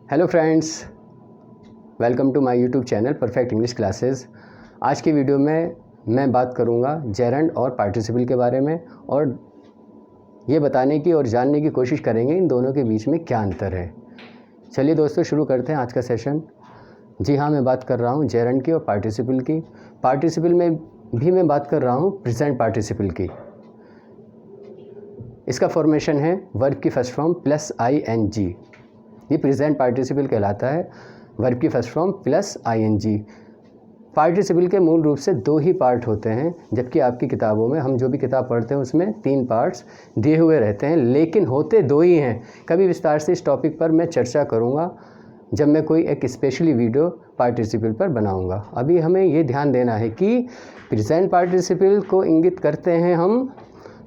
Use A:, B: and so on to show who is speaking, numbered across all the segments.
A: Hello friends, welcome to my YouTube channel perfect English classes. आज की video में मैं बात करूंगा जेरंड और पार्टिसिपल के बारे में और ये बताने की और जानने की कोशिश करेंगे इन दोनों के बीच में क्या अंतर है। चलिए दोस्तों, शुरू करते हैं आज का सेशन। जी हाँ, मैं बात कर रहा हूँ जेरंड की और पार्टिसिपल की। पार्टिसिपल में भी मैं बात कर रहा हूँ प्रेजेंट पार्टिसिपल की। इसका फॉर्मेशन है वर्ब की फर्स्ट फॉर्म प्लस ing। ये प्रेजेंट पार्टिसिपल कहलाता है, वर्ब की first form plus ing। Participle के मूल रूप से दो ही पार्ट होते हैं, जबकि आपकी किताबों में हम जो भी किताब पढ़ते हैं उसमें 3 पार्ट्स दिए हुए रहते हैं, लेकिन होते दो ही हैं। कभी विस्तार से इस टॉपिक पर मैं चर्चा करूँगा जब मैं कोई एक स्पेशली वीडियो पार्टिसिपल पर बनाऊँगा। अभी हमें ये ध्यान देना है कि प्रेजेंट पार्टिसिपल को इंगित करते हैं हम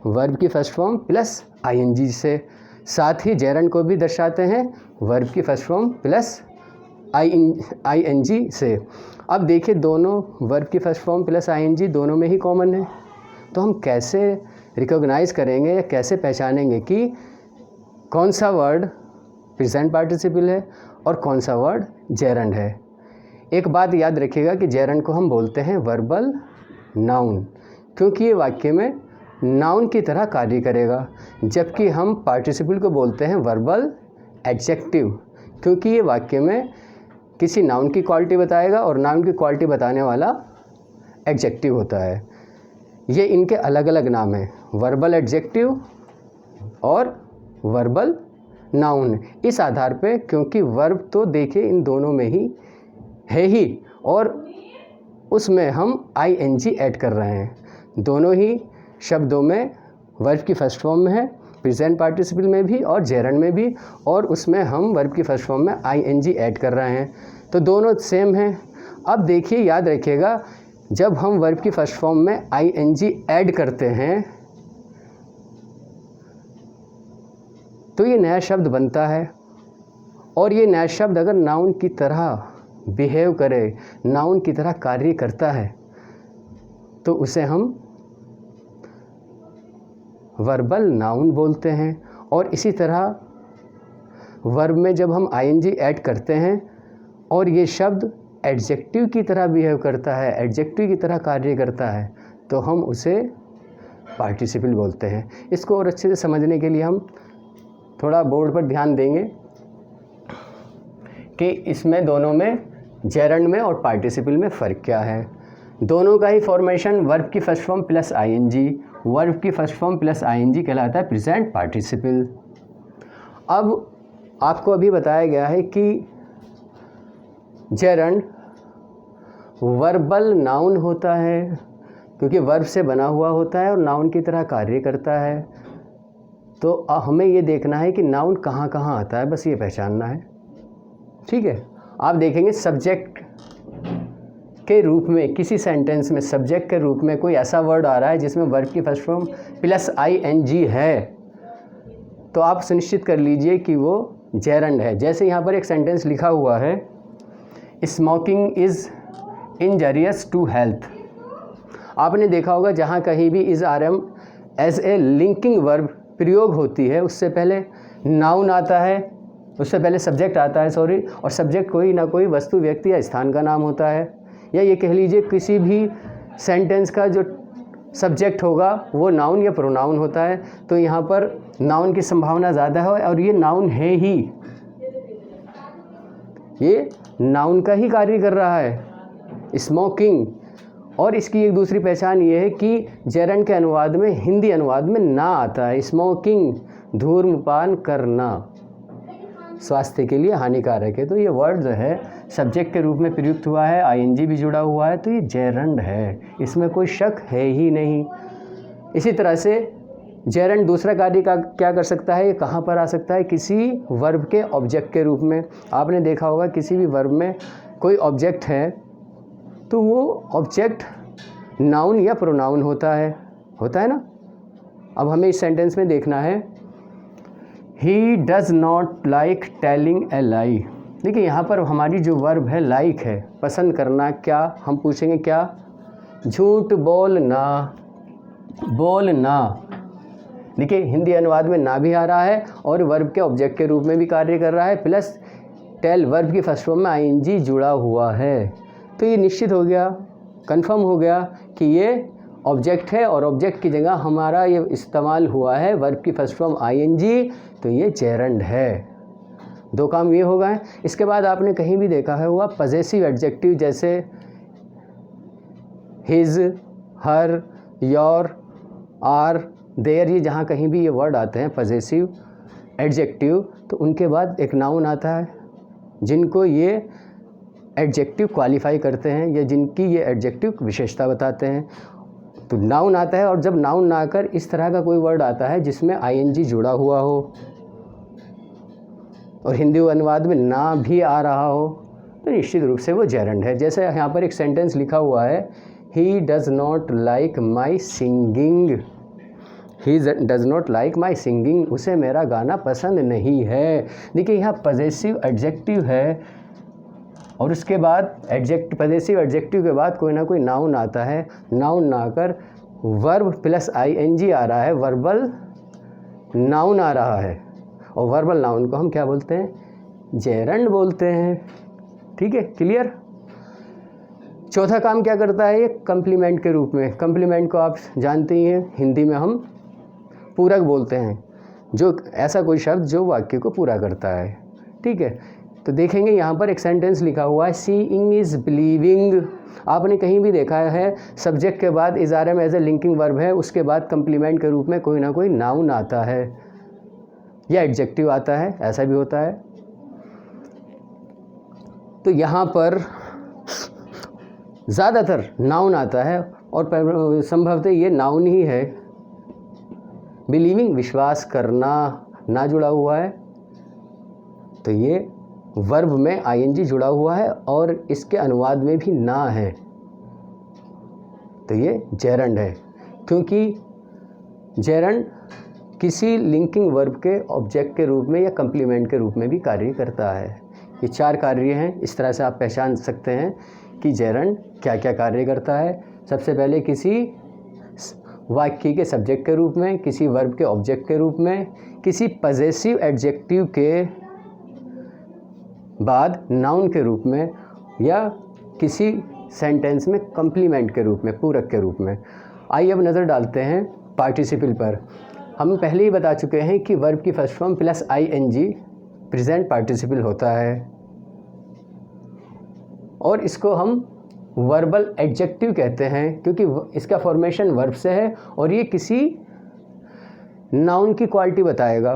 A: वर्ब की फर्स्ट फॉर्म प्लस ing से, साथ ही जेरंड को भी दर्शाते हैं वर्ब की फर्स्ट फॉर्म प्लस ing से। अब देखिए, दोनों वर्ब की फर्स्ट फॉर्म प्लस ing दोनों में ही कॉमन है, तो हम कैसे रिकॉग्नाइज करेंगे या कैसे पहचानेंगे कि कौन सा वर्ड प्रेजेंट पार्टिसिपल है और कौन सा वर्ड जेरंड है। एक बात याद रखिएगा कि जेरंड को हम बोलते हैं वर्बल नाउन, क्योंकि ये वाक्य में नाउन की तरह कार्य करेगा, जबकि हम पार्टिसिपल को बोलते हैं वर्बल एडजेक्टिव, क्योंकि ये वाक्य में किसी नाउन की क्वालिटी बताएगा और नाउन की क्वालिटी बताने वाला एडजेक्टिव होता है। ये इनके अलग अलग नाम हैं, वर्बल एडजेक्टिव और वर्बल नाउन। इस आधार पे, क्योंकि वर्ब तो देखिए इन दोनों में ही है ही, और उसमें हम ing ऐड कर रहे हैं। दोनों ही शब्दों में वर्ब की फर्स्ट फॉर्म में है, प्रेजेंट पार्टिसिपल में भी और जेरंड में भी, और उसमें हम वर्ब की फर्स्ट फॉर्म में ing ऐड कर रहे हैं, तो दोनों सेम हैं। अब देखिए, याद रखिएगा, जब हम वर्ब की फर्स्ट फॉर्म में ing ऐड करते हैं तो ये नया शब्द बनता है, और ये नया शब्द अगर नाउन की तरह बिहेव करे, नाउन की तरह कार्य करता है, तो उसे हम वर्बल नाउन बोलते हैं। और इसी तरह वर्ब में जब हम ing ऐड करते हैं और ये शब्द एडजेक्टिव की तरह बिहेव करता है, एडजेक्टिव की तरह कार्य करता है, तो हम उसे पार्टिसिपल बोलते हैं। इसको और अच्छे से समझने के लिए हम थोड़ा बोर्ड पर ध्यान देंगे कि इसमें दोनों में, जेरंड में और पार्टिसिपल में फ़र्क क्या है। दोनों का ही फॉर्मेशन वर्ब की first form plus ing, verb की फर्स्ट फॉर्म प्लस ing कहलाता है प्रेजेंट पार्टिसिपल। अब आपको अभी बताया गया है कि जेरंड वर्बल नाउन होता है, क्योंकि वर्ब से बना हुआ होता है और नाउन की तरह कार्य करता है। तो हमें ये देखना है कि नाउन कहाँ कहाँ आता है, बस ये पहचानना है। ठीक है, आप देखेंगे सब्जेक्ट के रूप में, किसी सेंटेंस में सब्जेक्ट के रूप में कोई ऐसा वर्ड आ रहा है जिसमें वर्ब की फर्स्ट फॉर्म प्लस ing है, तो आप सुनिश्चित कर लीजिए कि वो जेरंड है। जैसे यहाँ पर एक सेंटेंस लिखा हुआ है, smoking is injurious to health. आपने देखा होगा जहाँ कहीं भी is rm as a linking verb प्रयोग होती है, उससे पहले नाउन आता है, उससे पहले सब्जेक्ट आता है, सॉरी, और सब्जेक्ट कोई ना कोई वस्तु, व्यक्ति या स्थान का नाम होता है, या ये कह लीजिए किसी भी सेंटेंस का जो सब्जेक्ट होगा वो नाउन या प्रोनाउन होता है। तो यहाँ पर नाउन की संभावना ज़्यादा है, और ये नाउन है ही, ये नाउन का ही कार्य कर रहा है, स्मोकिंग। और इसकी एक दूसरी पहचान ये है कि जेरंड के अनुवाद में, हिंदी अनुवाद में ना आता है। स्मोकिंग, धूम्रपान करना, स्वास्थ्य के लिए हानिकारक है। तो ये वर्ड जो है सब्जेक्ट के रूप में प्रयुक्त हुआ है, ing भी जुड़ा हुआ है, तो ये जेरंड है, इसमें कोई शक है ही नहीं। इसी तरह से जेरंड दूसरा कार्य का क्या कर सकता है, ये कहाँ पर आ सकता है, किसी वर्ब के ऑब्जेक्ट के रूप में। आपने देखा होगा किसी भी वर्ब में कोई ऑब्जेक्ट है तो वो ऑब्जेक्ट नाउन या प्रोनाउन होता है ना। अब हमें इस सेंटेंस में देखना है, he does not like telling a lie. देखिए, यहाँ पर हमारी जो वर्ब है लाइक है, पसंद करना। क्या हम पूछेंगे, क्या? झूठ बोलना, बोलना। देखिए, हिंदी अनुवाद में ना भी आ रहा है और वर्ब के ऑब्जेक्ट के रूप में भी कार्य कर रहा है, प्लस टेल वर्ब की फर्स्ट फॉर्म में आईएनजी जुड़ा हुआ है। तो ये निश्चित हो गया, कंफर्म हो गया कि ये ऑब्जेक्ट है और ऑब्जेक्ट की जगह हमारा ये इस्तेमाल हुआ है वर्ब की फर्स्ट फॉर्म आईएनजी, तो ये जेरंड है। दो काम ये हो गए। इसके बाद आपने कहीं भी देखा है हुआ पजेसिव एडजेक्टिव जैसे his, her, your, our, their, ये जहाँ कहीं भी ये वर्ड आते हैं पजेसिव एडजेक्टिव, तो उनके बाद एक नाउन आता है जिनको ये एडजेक्टिव क्वालिफाई करते हैं या जिनकी ये एडजेक्टिव विशेषता बताते हैं। तो नाउन आता है, और जब नाउन ना आकर इस तरह का कोई वर्ड आता है जिसमें आईएनजी जुड़ा हुआ हो और हिंदी अनुवाद में ना भी आ रहा हो, तो निश्चित रूप से वो जेरंड है। जैसे यहाँ पर एक सेंटेंस लिखा हुआ है, he does not like my singing, he does not like my singing, उसे मेरा गाना पसंद नहीं है। देखिए यहाँ पजेसिव एडजेक्टिव है और उसके बाद पजेसिव एडजेक्टिव के बाद कोई ना कोई नाउन आता है, नाउन ना आकर वर्ब प्लस आईएनजी आ रहा है, वर्बल नाउन आ रहा है, और वर्बल नाउन को हम क्या बोलते हैं? जेरंड बोलते हैं। ठीक है, क्लियर। चौथा काम क्या करता है ये? कंप्लीमेंट के रूप में। कंप्लीमेंट को आप जानते ही हैं, हिंदी में हम पूरक बोलते हैं, जो ऐसा कोई शब्द जो वाक्य को पूरा करता है। ठीक है, तो देखेंगे यहाँ पर एक सेंटेंस लिखा हुआ है, सीइंग इज़ बिलीविंग। आपने कहीं भी देखा है सब्जेक्ट के बाद is are am as a linking verb है, उसके बाद कंप्लीमेंट के रूप में कोई ना कोई नाउन आता है या एडजेक्टिव आता है, ऐसा भी होता है। तो यहाँ पर ज़्यादातर नाउन आता है और संभवतः ये नाउन ही है। बिलीविंग विश्वास करना ना जुड़ा हुआ है, तो ये वर्ब में आईएनजी जुड़ा हुआ है और इसके अनुवाद में भी ना है, तो ये जेरंड है। क्योंकि जेरंड किसी लिंकिंग वर्ब के ऑब्जेक्ट के रूप में या कंप्लीमेंट के रूप में भी कार्य करता है। ये चार कार्य हैं, इस तरह से आप पहचान सकते हैं कि जेरंड क्या क्या कार्य करता है। सबसे पहले किसी वाक्य के सब्जेक्ट के रूप में, किसी वर्ब के ऑब्जेक्ट के रूप में, किसी पजेसिव एडजेक्टिव के बाद नाउन के रूप में, या किसी सेंटेंस में कंप्लीमेंट के रूप में, पूरक के रूप में। आइए अब नज़र डालते हैं पार्टिसिपल पर। हम पहले ही बता चुके हैं कि वर्ब की first form plus ING present participle होता है और इसको हम वर्बल एडजेक्टिव कहते हैं, क्योंकि इसका फॉर्मेशन वर्ब से है और ये किसी नाउन की क्वालिटी बताएगा।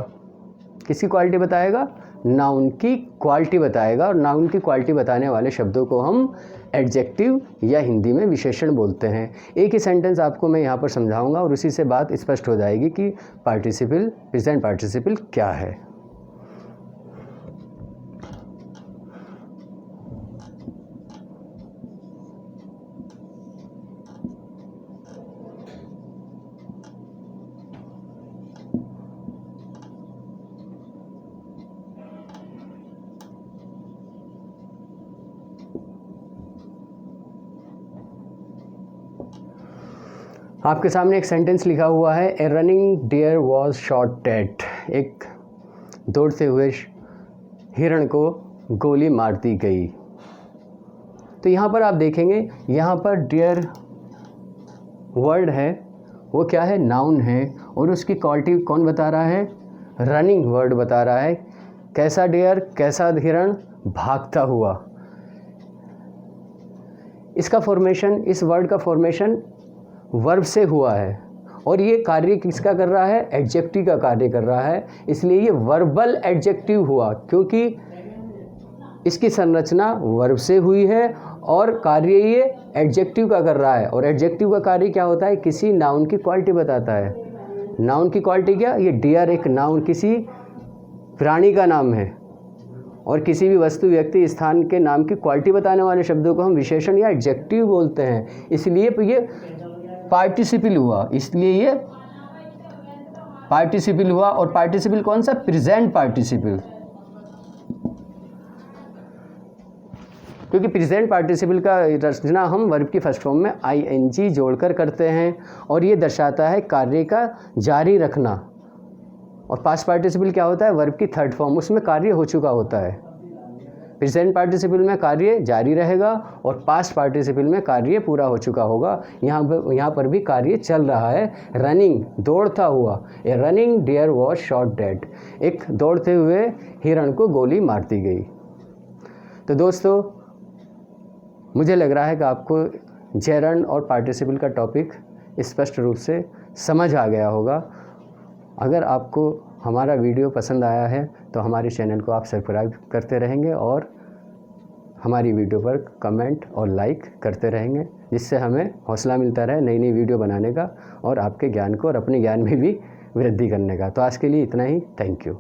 A: किसकी क्वालिटी बताएगा? नाउन की क्वालिटी बताएगा, और नाउन की क्वालिटी बताने वाले शब्दों को हम एडजेक्टिव या हिंदी में विशेषण बोलते हैं। एक ही सेंटेंस आपको मैं यहाँ पर समझाऊंगा और उसी से बात स्पष्ट हो जाएगी कि पार्टिसिपल, प्रेजेंट पार्टिसिपल क्या है। आपके सामने एक सेंटेंस लिखा हुआ है, a running deer was shot dead. एक दौड़ते हुए हिरण को गोली मार दी गई। तो यहाँ पर आप देखेंगे, यहाँ पर डियर वर्ड है, वो क्या है? नाउन है, और उसकी क्वालिटी कौन बता रहा है? रनिंग वर्ड बता रहा है। कैसा डियर? कैसा हिरण? भागता हुआ। इसका फॉर्मेशन, इस वर्ड का फॉर्मेशन वर्ब से हुआ है और ये कार्य किसका कर रहा है? एडजेक्टिव का कार्य कर रहा है, इसलिए ये वर्बल एडजेक्टिव हुआ, क्योंकि इसकी संरचना वर्ब से हुई है और कार्य ये एडजेक्टिव का कर रहा है। और एडजेक्टिव का कार्य क्या होता है? किसी नाउन की क्वालिटी बताता है। नाउन की क्वालिटी क्या? ये डियर एक नाउन, किसी प्राणी का नाम है, और किसी भी वस्तु, व्यक्ति, स्थान के नाम की क्वालिटी बताने वाले शब्दों को हम विशेषण या एडजेक्टिव बोलते हैं। इसलिए ये पार्टिसिपल हुआ, इसलिए ये पार्टिसिपल हुआ। और पार्टिसिपल कौन सा? प्रेजेंट पार्टिसिपल, क्योंकि प्रेजेंट पार्टिसिपल का रचना हम वर्ब की फर्स्ट फॉर्म में आईएनजी जोड़कर करते हैं और ये दर्शाता है कार्य का जारी रखना। और पास्ट पार्टिसिपल क्या होता है? वर्ब की थर्ड फॉर्म, उसमें कार्य हो चुका होता है। प्रेजेंट पार्टिसिपल में कार्य जारी रहेगा और पास्ट पार्टिसिपल में कार्य पूरा हो चुका होगा। यहाँ पर भी कार्य चल रहा है। रनिंग, दौड़ता हुआ, a running deer was shot dead, एक दौड़ते हुए हिरण को गोली मार दी गई। तो दोस्तों, मुझे लग रहा है कि आपको जेरंड और पार्टिसिपल का टॉपिक स्पष्ट रूप से समझ आ गया होगा। अगर आपको हमारा वीडियो पसंद आया है तो हमारे चैनल को आप सब्सक्राइब करते रहेंगे और हमारी वीडियो पर कमेंट और लाइक करते रहेंगे, जिससे हमें हौसला मिलता रहे नई नई वीडियो बनाने का और आपके ज्ञान को और अपने ज्ञान में भी वृद्धि करने का। तो आज के लिए इतना ही। Thank you.